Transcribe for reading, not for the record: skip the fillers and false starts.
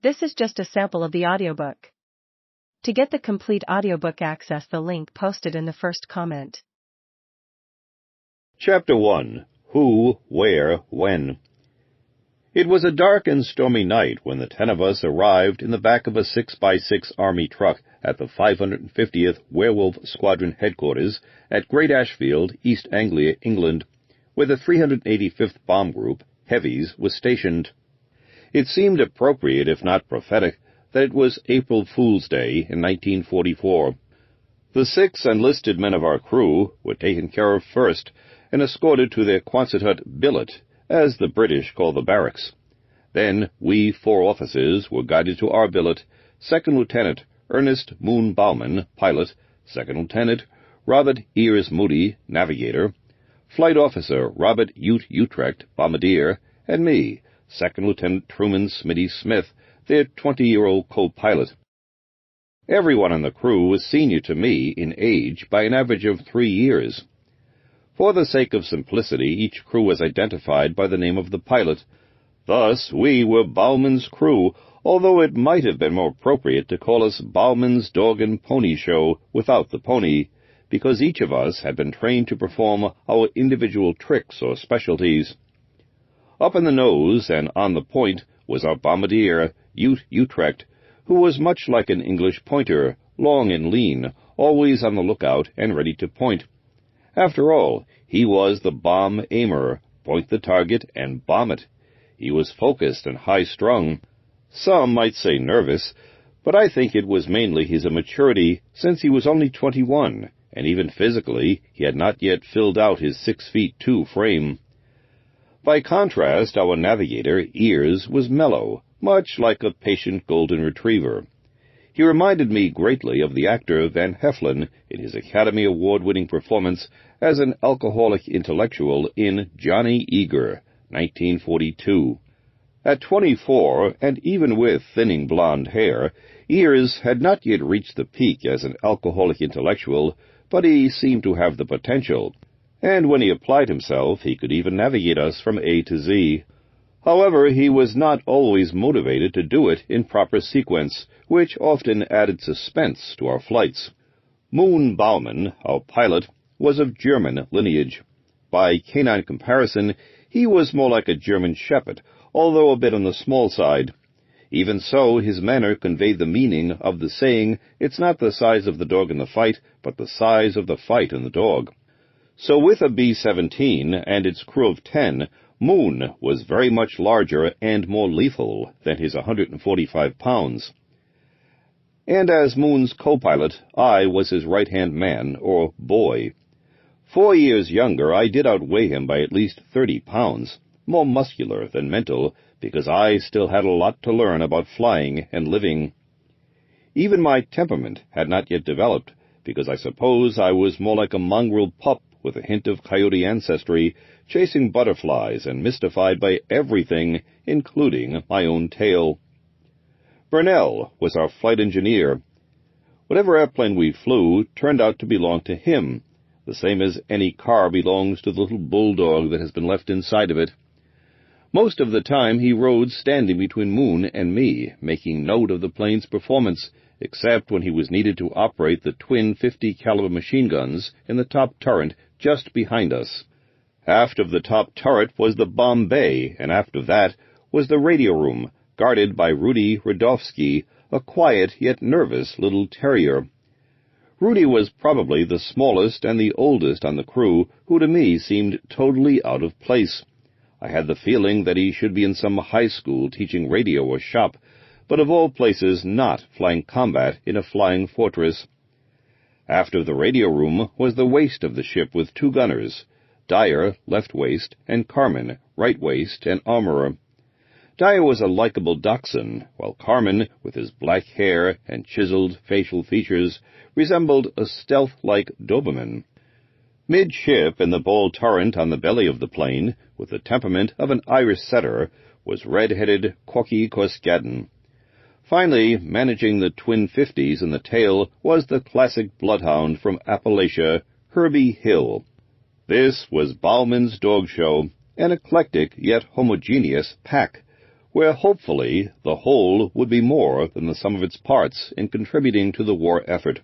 This is just a sample of the audiobook. To get the complete audiobook, access the link posted in the first comment. Chapter 1. Who, Where, When. It was a dark and stormy night when the 10 of us arrived in the back of a 6x6 Army truck at the 550th Werewolf Squadron headquarters at Great Ashfield, East Anglia, England, where the 385th Bomb Group, Heavies, was stationed. It seemed appropriate, if not prophetic, that it was April Fool's Day in 1944. The 6 enlisted men of our crew were taken care of first and escorted to their Quonset hut billet, as the British call the barracks. Then we 4 officers were guided to our billet: Second Lieutenant Ernest Moon Bauman, pilot; Second Lieutenant Robert Ears Moody, navigator; Flight Officer Robert Ute Utrecht, bombardier; and me, Second Lieutenant Truman Smith, their 20-year-old co-pilot. Everyone on the crew was senior to me in age by an average of 3 years. For the sake of simplicity, each crew was identified by the name of the pilot. Thus, we were Bauman's crew, although it might have been more appropriate to call us Bauman's Dog and Pony Show without the pony, because each of us had been trained to perform our individual tricks or specialties. Up in the nose and on the point was our bombardier, Ute Utrecht, who was much like an English pointer, long and lean, always on the lookout and ready to point. After all, he was the bomb aimer, point the target and bomb it. He was focused and high-strung. Some might say nervous, but I think it was mainly his immaturity, since he was only 21, and even physically he had not yet filled out his 6'2" frame. By contrast, our navigator, Ears, was mellow, much like a patient golden retriever. He reminded me greatly of the actor Van Heflin in his Academy Award-winning performance as an alcoholic intellectual in Johnny Eager, 1942. At 24, and even with thinning blonde hair, Ears had not yet reached the peak as an alcoholic intellectual, but he seemed to have the potential, and when he applied himself, he could even navigate us from A to Z. However, he was not always motivated to do it in proper sequence, which often added suspense to our flights. Moon Bauman, our pilot, was of German lineage. By canine comparison, he was more like a German shepherd, although a bit on the small side. Even so, his manner conveyed the meaning of the saying, "It's not the size of the dog in the fight, but the size of the fight in the dog." So with a B-17 and its crew of 10, Moon was very much larger and more lethal than his 145 pounds. And as Moon's co-pilot, I was his right-hand man, or boy. 4 years younger, I did outweigh him by at least 30 pounds, more muscular than mental, because I still had a lot to learn about flying and living. Even my temperament had not yet developed, because I suppose I was more like a mongrel pup with a hint of coyote ancestry, chasing butterflies and mystified by everything, including my own tail. Burnell was our flight engineer. Whatever airplane we flew turned out to belong to him, the same as any car belongs to the little bulldog that has been left inside of it. Most of the time he rode standing between Moon and me, making note of the plane's performance, except when he was needed to operate the twin 50-caliber machine guns in the top turret just behind us. Aft of the top turret was the bomb bay, and aft of that was the radio room, guarded by Rudy Radofsky, a quiet yet nervous little terrier. Rudy was probably the smallest and the oldest on the crew, who to me seemed totally out of place. I had the feeling that he should be in some high school teaching radio or shop, but of all places not flying combat in a flying fortress. Aft of the radio room was the waist of the ship with 2 gunners, Dyer, left waist, and Carmen, right waist, and armorer. Dyer was a likable dachshund, while Carmen, with his black hair and chiseled facial features, resembled a stealth-like Doberman. Midship, in the ball turret on the belly of the plane, with the temperament of an Irish setter, was red-headed Corky Corskadden. Finally, managing the twin 50s in the tail was the classic bloodhound from Appalachia, Herbie Hill. This was Bauman's dog show, an eclectic yet homogeneous pack, where hopefully the whole would be more than the sum of its parts in contributing to the war effort.